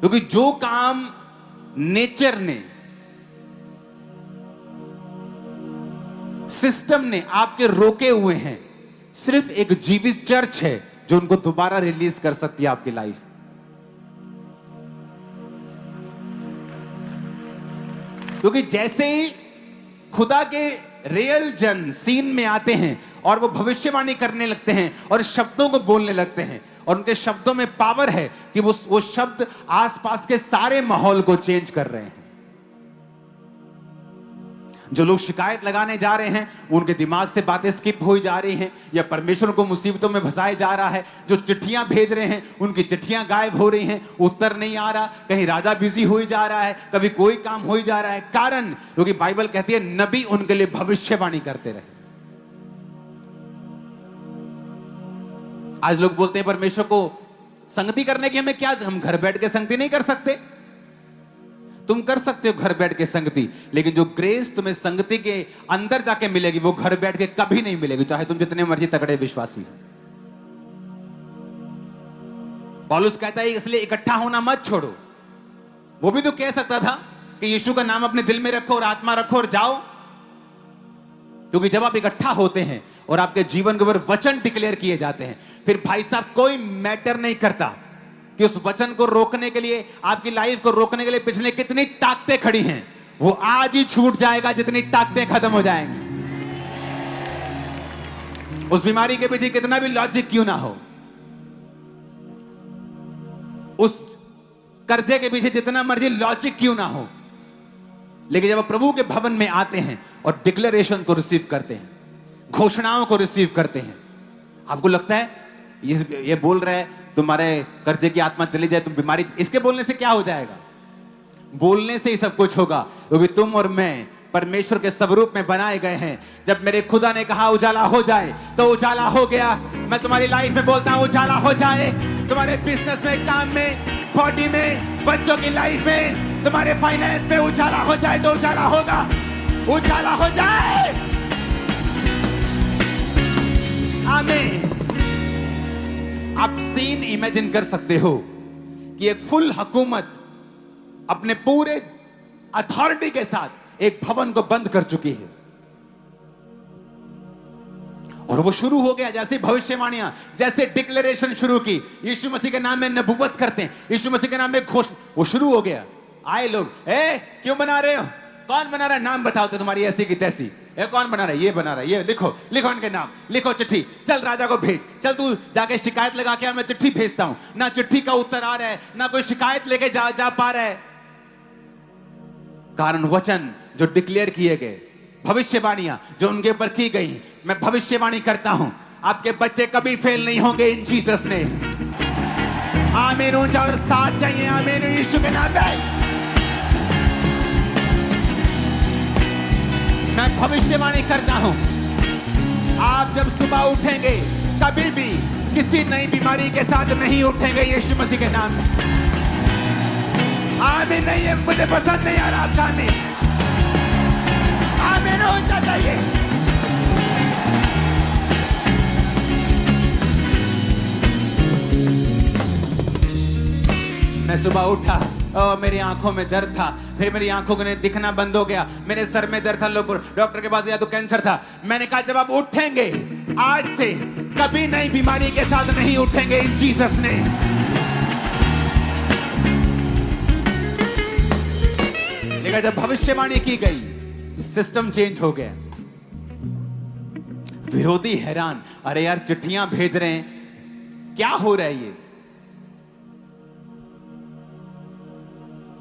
क्योंकि जो काम नेचर ने, सिस्टम ने आपके रोके हुए हैं, सिर्फ एक जीवित चर्च है जो उनको दोबारा रिलीज कर सकती है आपकी लाइफ। क्योंकि जैसे ही खुदा के रियल जन सीन में आते हैं और वो भविष्यवाणी करने लगते हैं और शब्दों को बोलने लगते हैं, और उनके शब्दों में पावर है कि वो शब्द आसपास के सारे माहौल को चेंज कर रहे हैं। जो लोग शिकायत लगाने जा रहे हैं, उनके दिमाग से बातें स्किप हो जा रही हैं, या परमेश्वर को मुसीबतों में फंसाया जा रहा है। जो चिट्ठियां भेज रहे हैं, उनकी चिट्ठियां गायब हो रही हैं, उत्तर नहीं आ रहा, कहीं राजा बिजी हो ही जा रहा है, कभी कोई काम हो ही जा रहा है। कारण क्योंकि बाइबल कहती है नबी उनके लिए भविष्यवाणी करते रहे। आज लोग बोलते हैं परमेश्वर को संगति करने की हमें क्या, हम घर बैठ के संगति नहीं कर सकते। तुम कर सकते हो घर बैठ के संगति, लेकिन जो ग्रेस तुम्हें संगति के अंदर जाके मिलेगी वो घर बैठ के कभी नहीं मिलेगी, चाहे तुम जितने मर्जी तगड़े विश्वासी हो। पौलुस कहता है इसलिए इकट्ठा होना मत छोड़ो। वो भी तो कह सकता था कि यीशु का नाम अपने दिल में रखो और आत्मा रखो और जाओ। क्योंकि जब आप इकट्ठा होते हैं और आपके जीवन के ऊपर वचन डिक्लेयर किए जाते हैं, फिर भाई साहब कोई मैटर नहीं करता कि उस वचन को रोकने के लिए, आपकी लाइफ को रोकने के लिए पिछले कितनी ताकतें खड़ी हैं, वो आज ही छूट जाएगा जितनी ताकतें खत्म हो जाएंगी। उस बीमारी के पीछे कितना भी लॉजिक क्यों ना हो, उस कर्जे के पीछे जितना मर्जी लॉजिक क्यों ना हो, लेकिन जब आप प्रभु के भवन में आते हैं और डिक्लेरेशन को रिसीव करते हैं, घोषणाओं को रिसीव करते हैं, आपको लगता है ये बोल रहा है तुम्हारे कर्जे की आत्मा चली जाए, तुम बीमारी, इसके बोलने से क्या हो जाएगा? बोलने से ही सब कुछ होगा। क्योंकि तुम और मैं परमेश्वर के स्वरूप में बनाए गए हैं। जब मेरे खुदा ने कहा उजाला हो जाए तो उजाला हो गया। मैं तुम्हारी लाइफ में बोलता हूं उजाला हो जाए, तुम्हारे बिजनेस में, काम में, बॉडी में, बच्चों की लाइफ में, तुम्हारे फाइनेंस में उजाला हो जाए तो उजाला होगा। उजाला हो जाए। आमीन। आप सीन इमेजिन कर सकते हो कि एक फुल हुकूमत अपने पूरे अथॉरिटी के साथ एक भवन को बंद कर चुकी है, और वो शुरू हो गया। जैसे भविष्यवाणियां, जैसे डिक्लेरेशन शुरू की, यीशु मसीह के नाम में नबूवत करते हैं, यीशु मसीह के नाम में घोषणा, वो शुरू हो गया। आए लोग, क्यों बना रहे हो? कौन बना रहा है? नाम बताओ तो तुम्हारी ऐसी की तैसी। कौन बना रहा है? ये बना रहा है, ये लिखो, लिखो इनके नाम, लिखो चिट्ठी, चल राजा को भेज, चल तू जाके शिकायत लगा के, मैं चिट्ठी भेजता हूं। ना चिट्ठी का उत्तर आ रहा है, ना कोई शिकायत लेके जा पा रहा है। कारण वचन जो डिक्लेयर किए गए, भविष्यवाणियां जो उनके ऊपर की गई, मैं भविष्यवाणी करता हूं आपके बच्चे कभी फेल नहीं होंगे इन जीसस ने। आमीन। ऊंचा और साथ चाहिए। आमीन। यीशु के नाम में मैं भविष्यवाणी करता हूं, आप जब सुबह उठेंगे कभी भी किसी नई बीमारी के साथ नहीं उठेंगे यीशु मसीह के नाम में। आमीन। नहीं है, मुझे पसंद नहीं आ रहा आपका आमीन। आमीन हो जाता है। मैं सुबह उठा, मेरी आंखों में दर्द था, फिर मेरी आंखों को दिखना बंद हो गया, मेरे सर में दर्द था, डॉक्टर के पास गया तो कैंसर था। मैंने कहा जब आप उठेंगे आज से कभी नई बीमारी के साथ नहीं उठेंगे इन जीसस ने। लेकिन जब भविष्यवाणी की गई, सिस्टम चेंज हो गया। विरोधी हैरान, अरे यार चिट्ठियां भेज रहे हैं, क्या हो रहा है ये?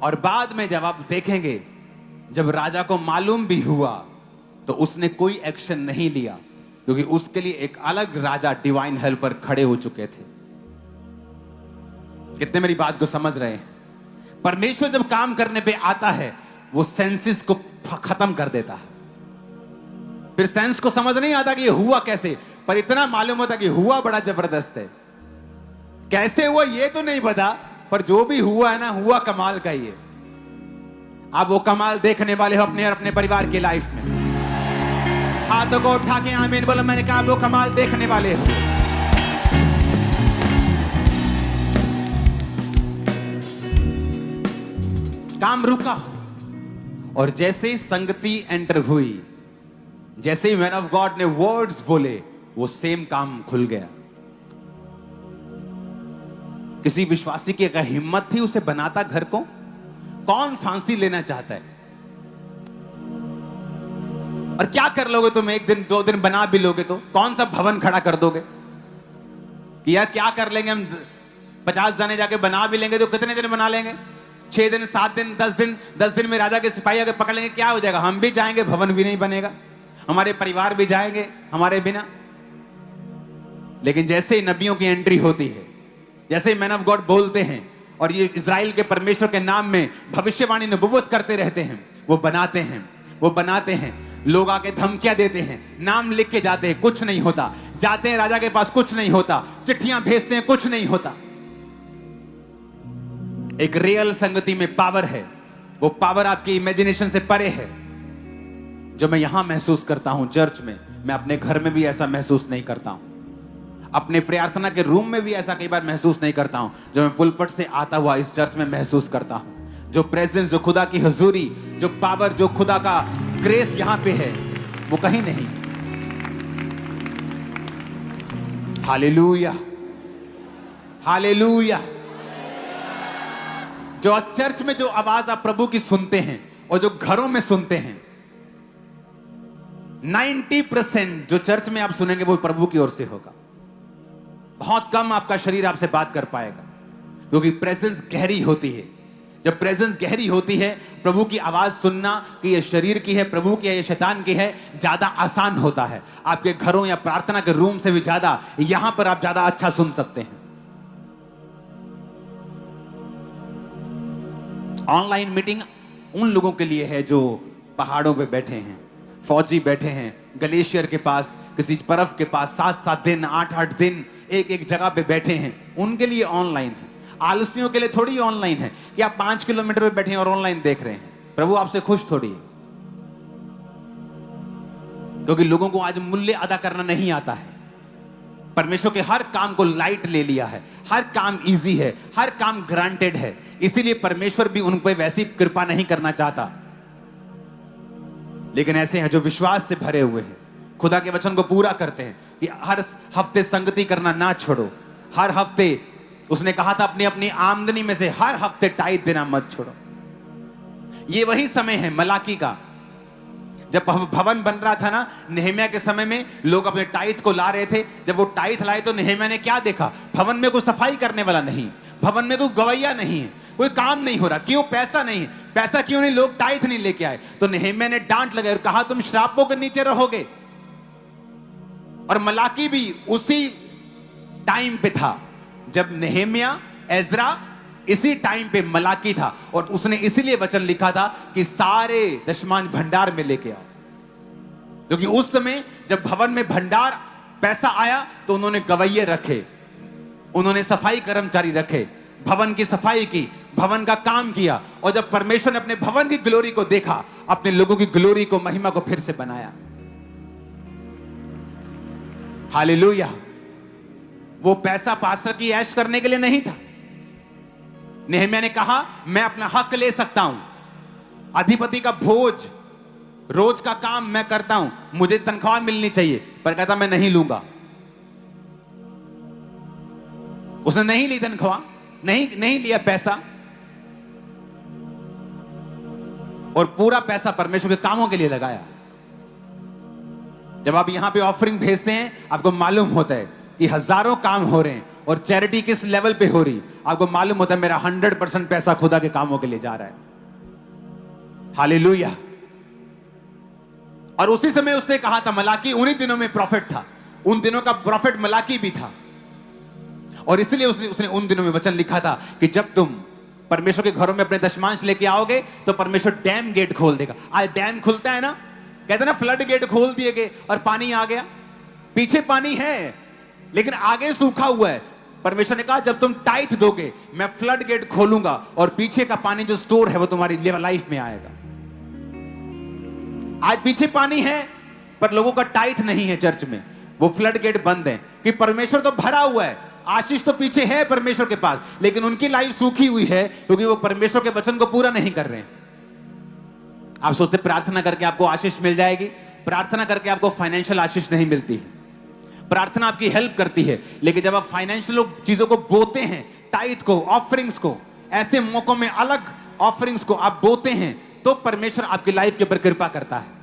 और बाद में जब आप देखेंगे, जब राजा को मालूम भी हुआ तो उसने कोई एक्शन नहीं लिया, क्योंकि उसके लिए एक अलग राजा, डिवाइन हेल्पर खड़े हो चुके थे। कितने मेरी बात को समझ रहे हैं? परमेश्वर जब काम करने पे आता है, वो सेंसेस को खत्म कर देता है। फिर सेंस को समझ नहीं आता कि ये हुआ कैसे, पर इतना मालूम होता कि हुआ बड़ा जबरदस्त है। कैसे हुआ ये तो नहीं पता, पर जो भी हुआ है ना, हुआ कमाल का ही है। आप वो कमाल देखने वाले हो अपने और अपने परिवार की लाइफ में। हाथों को उठा के आमीन बोलो। मैंने कहा आप वो कमाल देखने वाले हो। काम रुका। और जैसे ही संगति एंटर हुई, जैसे ही मैन ऑफ गॉड ने वर्ड्स बोले, वो सेम काम खुल गया। किसी विश्वासी की अगर हिम्मत थी उसे बनाता घर को, कौन फांसी लेना चाहता है? और क्या कर लोगे तुम? एक दिन 2 दिन बना भी लोगे तो कौन सा भवन खड़ा कर दोगे कि यार क्या कर लेंगे हम, 50 जने जाके बना भी लेंगे तो कितने दिन बना लेंगे? 6 दिन, 7 दिन, 10 दिन। 10 दिन में राजा के सिपाही अगर पकड़ लेंगे क्या हो जाएगा? हम भी जाएंगे, भवन भी नहीं बनेगा, हमारे परिवार भी जाएंगे हमारे बिना। लेकिन जैसे ही नबियों की एंट्री होती है, जैसे ही मैन ऑफ गॉड बोलते हैं और ये इजराइल के परमेश्वर के नाम में भविष्यवाणी नबुव्वत करते रहते हैं, वो बनाते हैं, वो बनाते हैं। लोग आके धमकियां देते हैं, नाम लिख के जाते हैं, कुछ नहीं होता। जाते हैं राजा के पास, कुछ नहीं होता। चिट्ठियां भेजते हैं, कुछ नहीं होता। एक रियल संगति में पावर है। वो पावर आपकी इमेजिनेशन से परे है। जो मैं यहां महसूस करता हूं चर्च में, मैं अपने घर में भी ऐसा महसूस नहीं करता हूं। अपने प्रार्थना के रूम में भी ऐसा कई बार महसूस नहीं करता हूं जो मैं पुलपट से आता हुआ इस चर्च में महसूस करता हूं। जो प्रेजेंस, जो खुदा की हुजूरी, जो पावर, जो खुदा का ग्रेस यहां पे है, वो कहीं नहीं। Hallelujah, hallelujah. जो चर्च में जो आवाज आप प्रभु की सुनते हैं और जो घरों में सुनते हैं, 90% जो चर्च में आप सुनेंगे वो प्रभु की ओर से होगा। बहुत कम आपका शरीर आपसे बात कर पाएगा, क्योंकि प्रेजेंस गहरी होती है। जब प्रेजेंस गहरी होती है, प्रभु की आवाज सुनना कि ये शरीर की है, प्रभु की है, ये शैतान की है, ज्यादा आसान होता है। आपके घरों या प्रार्थना के रूम से भी ज्यादा यहां पर आप ज्यादा अच्छा सुन सकते हैं। ऑनलाइन मीटिंग उन लोगों के लिए है जो पहाड़ों पे बैठे हैं, फौजी बैठे हैं ग्लेशियर के पास, किसी बर्फ के पास 7-7 दिन, 8-8 दिन एक जगह पे बैठे हैं, उनके लिए ऑनलाइन है। आलसियों के लिए थोड़ी ऑनलाइन है कि आप 5 किलोमीटर पे बैठे हैं और ऑनलाइन देख रहे हैं। प्रभु आपसे खुश थोड़ी है, क्योंकि लोगों को आज मूल्य अदा करना नहीं आता है। परमेश्वर के हर काम को लाइट ले लिया है, हर काम इजी है, हर काम ग्रांटेड है। इसीलिए परमेश्वर भी उन पर वैसी कृपा नहीं करना चाहता। लेकिन ऐसे हैं जो विश्वास से भरे हुए हैं, खुदा के वचन को पूरा करते हैं कि हर हफ्ते संगति करना ना छोड़ो। हर हफ्ते उसने कहा था अपनी अपनी आमदनी में से हर हफ्ते टाइट देना मत छोड़ो। ये वही समय है मलाकी का, जब भवन बन रहा था ना, नेहम्याह के समय में लोग अपने टाइथ को ला रहे थे। जब वो टाइथ लाए तो नेहम्याह ने क्या देखा? भवन में कोई सफाई करने वाला नहीं, भवन में कोई गवैया नहीं है, कोई काम नहीं हो रहा। क्यों? पैसा नहीं है। पैसा क्यों नहीं? लोग टाइथ नहीं लेके आए। तो नेहम्याह ने डांट लगाई और कहा तुम श्रापों के नीचे रहोगे। और मलाकी भी उसी टाइम पे था जब नेहम्याह, एजरा, इसी टाइम पे मलाकी था। और उसने इसीलिए वचन लिखा था कि सारे दशमांश भंडार में लेके आओ, क्योंकि उस समय जब भवन में भंडार पैसा आया तो उन्होंने गवैये रखे, उन्होंने सफाई कर्मचारी रखे, भवन की सफाई की, भवन का काम किया। और जब परमेश्वर ने अपने भवन की ग्लोरी को देखा, अपने लोगों की ग्लोरी को, महिमा को फिर से बनाया। हालेलुया। वो पैसा पास्टर की ऐश करने के लिए नहीं था। नेहम्याह ने कहा मैं अपना हक ले सकता हूं, अधिपति का भोज, रोज का काम मैं करता हूं, मुझे तनख्वाह मिलनी चाहिए, पर कहता मैं नहीं लूंगा। उसने नहीं ली तनख्वाह, नहीं लिया पैसा, और पूरा पैसा परमेश्वर के कामों के लिए लगाया। जब आप यहां पे ऑफरिंग भेजते हैं, आपको मालूम होता है कि हजारों काम हो रहे हैं और चैरिटी किस लेवल पे हो रही, आपको मालूम होता है मेरा 100% पैसा खुदा के कामों के लिए जा रहा है। हालेलुया। और उसी समय उसने कहा था, मलाकी उन्हीं दिनों में प्रॉफिट था, उन दिनों का प्रॉफिट मलाकी भी था। और इसलिए उसने उन दिनों में वचन लिखा था कि जब तुम परमेश्वर के घरों में अपने दशमांश लेके आओगे तो परमेश्वर डैम गेट खोल देगा। आज डैम खुलता है ना, कहते ना फ्लड गेट खोल दिए गए और पानी आ गया। पीछे पानी है लेकिन आगे सूखा हुआ है। परमेश्वर ने कहा जब तुम टाइथ दोगे मैं फ्लड गेट खोलूंगा और पीछे का पानी जो स्टोर है वो तुम्हारी लाइफ में आएगा। आज पीछे पानी है पर लोगों का टाइथ नहीं है चर्च में, वो फ्लड गेट बंद है कि परमेश्वर तो भरा हुआ है आशीष तो पीछे है परमेश्वर के पास, लेकिन उनकी लाइफ सूखी हुई है क्योंकि वो परमेश्वर के वचन को पूरा नहीं कर रहे हैं। आप सोचते प्रार्थना करके आपको आशीष मिल जाएगी, प्रार्थना करके आपको फाइनेंशियल आशीष नहीं मिलती है। प्रार्थना आपकी हेल्प करती है, लेकिन जब आप फाइनेंशियल चीजों को बोते हैं, टाइट को, ऑफरिंग्स को, ऐसे मौकों में अलग ऑफरिंग्स को आप बोते हैं, तो परमेश्वर आपकी लाइफ के ऊपर कृपा करता है।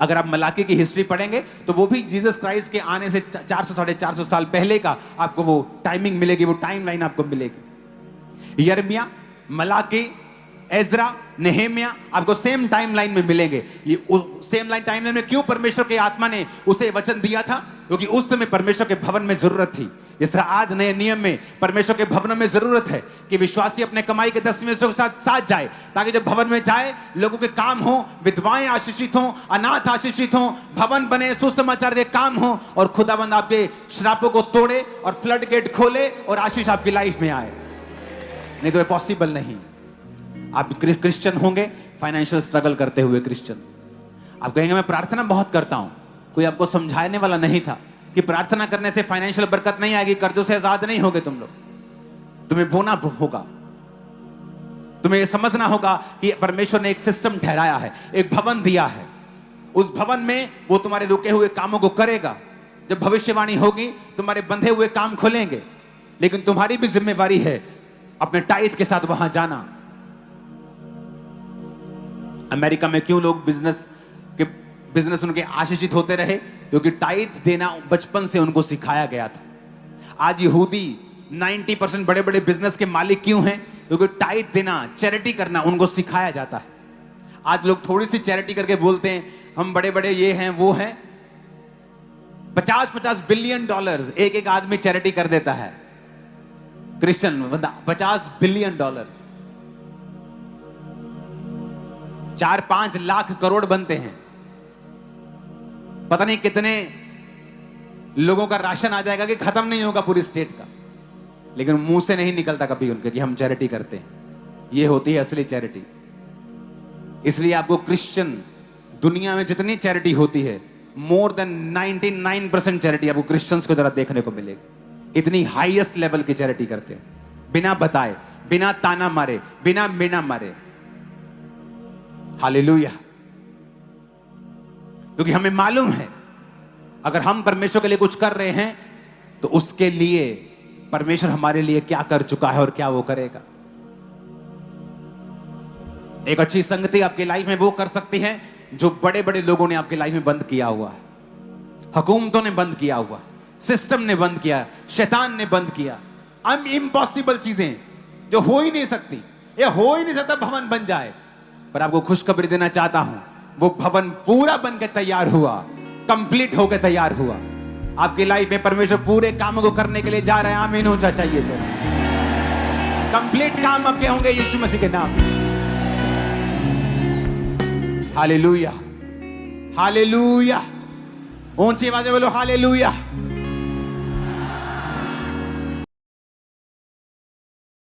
अगर आप मलाकी की हिस्ट्री पढ़ेंगे तो वो भी जीसस क्राइस्ट के आने से 400 साढ़े 400 साल पहले का आपको वो टाइमिंग मिलेगी, वो टाइमलाइन आपको मिलेगी। यिर्मयाह, मलाकी, एजरा, नेहेमिया आपको सेम टाइमलाइन में मिलेंगे। ये सेम टाइमलाइन में क्यों परमेश्वर के आत्मा ने उसे वचन दिया था? क्योंकि उस समय परमेश्वर के भवन में जरूरत थी। जिस तरह आज नए नियम में परमेश्वर के भवन में जरूरत है कि विश्वासी अपने कमाई के 10वें हिस्से के साथ जाए, ताकि जब भवन में जाए लोगों के काम हो, विधवाएं आशीषित हो, अनाथ आशीषित हो, भवन बने, सुसमाचार के काम हो, और खुदावंद आपके श्रापों को तोड़े और फ्लड गेट खोले और आशीष आपकी लाइफ में आए। नहीं तो ये पॉसिबल नहीं। आप क्रिश्चियन होंगे, फाइनेंशियल स्ट्रगल करते हुए क्रिश्चियन, आप कहेंगे मैं प्रार्थना बहुत करता हूं। कोई आपको समझाने वाला नहीं था कि प्रार्थना करने से फाइनेंशियल बरकत नहीं आएगी, कर्जों से आजाद नहीं होगे तुम लोग। तुम्हें बोना होगा, तुम्हें यह समझना होगा कि परमेश्वर ने एक सिस्टम ठहराया है, एक भवन दिया है। उस भवन में वो तुम्हारे रुके हुए कामों को करेगा। जब भविष्यवाणी होगी तुम्हारे बंधे हुए काम खुलेंगे, लेकिन तुम्हारी भी जिम्मेवारी है अपने टाइट के साथ वहां जाना। अमेरिका में क्यों लोग बिजनेस उनके आशीषित होते रहे? क्योंकि टाइट देना बचपन से उनको सिखाया गया था। आज यहूदी 90% बड़े बड़े बिजनेस के मालिक क्यों हैं? क्योंकि टाइट देना, चैरिटी करना उनको सिखाया जाता है। आज लोग थोड़ी सी चैरिटी करके बोलते हैं हम बड़े बड़े ये हैं वो हैं। 50-50 बिलियन डॉलर्स एक एक आदमी चैरिटी कर देता है। क्रिश्चियन बंदा 50 बिलियन डॉलर्स, 4-5 लाख करोड़ बनते हैं। पता नहीं कितने लोगों का राशन आ जाएगा कि खत्म नहीं होगा पूरी स्टेट का, लेकिन मुंह से नहीं निकलता कभी उनके कि हम चैरिटी करते हैं। ये होती है असली चैरिटी। इसलिए आपको क्रिश्चियन दुनिया में जितनी चैरिटी होती है, मोर देन 99% चैरिटी आपको क्रिश्चियंस को जरा देखने को मिलेगी। इतनी हाईएस्ट लेवल की चैरिटी करते हैं, बिना बताए, बिना ताना मारे, बिना मीना मारे। हालेलुया। क्योंकि हमें मालूम है अगर हम परमेश्वर के लिए कुछ कर रहे हैं तो उसके लिए परमेश्वर हमारे लिए क्या कर चुका है और क्या वो करेगा। एक अच्छी संगति आपकी लाइफ में वो कर सकती है जो बड़े बड़े लोगों ने आपकी लाइफ में बंद किया हुआ है। हुकूमतों ने बंद किया हुआ, सिस्टम ने बंद किया, शैतान ने बंद किया। इम्पॉसिबल चीजें जो हो ही नहीं सकती, ये हो ही नहीं सकता भवन बन जाए। पर आपको खुशखबरी देना चाहता हूं, वो भवन पूरा बनकर तैयार हुआ, कंप्लीट होकर तैयार हुआ। आपकी लाइफ में परमेश्वर पूरे कामों को करने के लिए जा रहे हैं। आमीन ऊंचा चाहिए तो कंप्लीट काम आपके होंगे यीशु मसीह के नाम। Hallelujah, hallelujah. ऊंची आवाज में बोलो हालेलुया।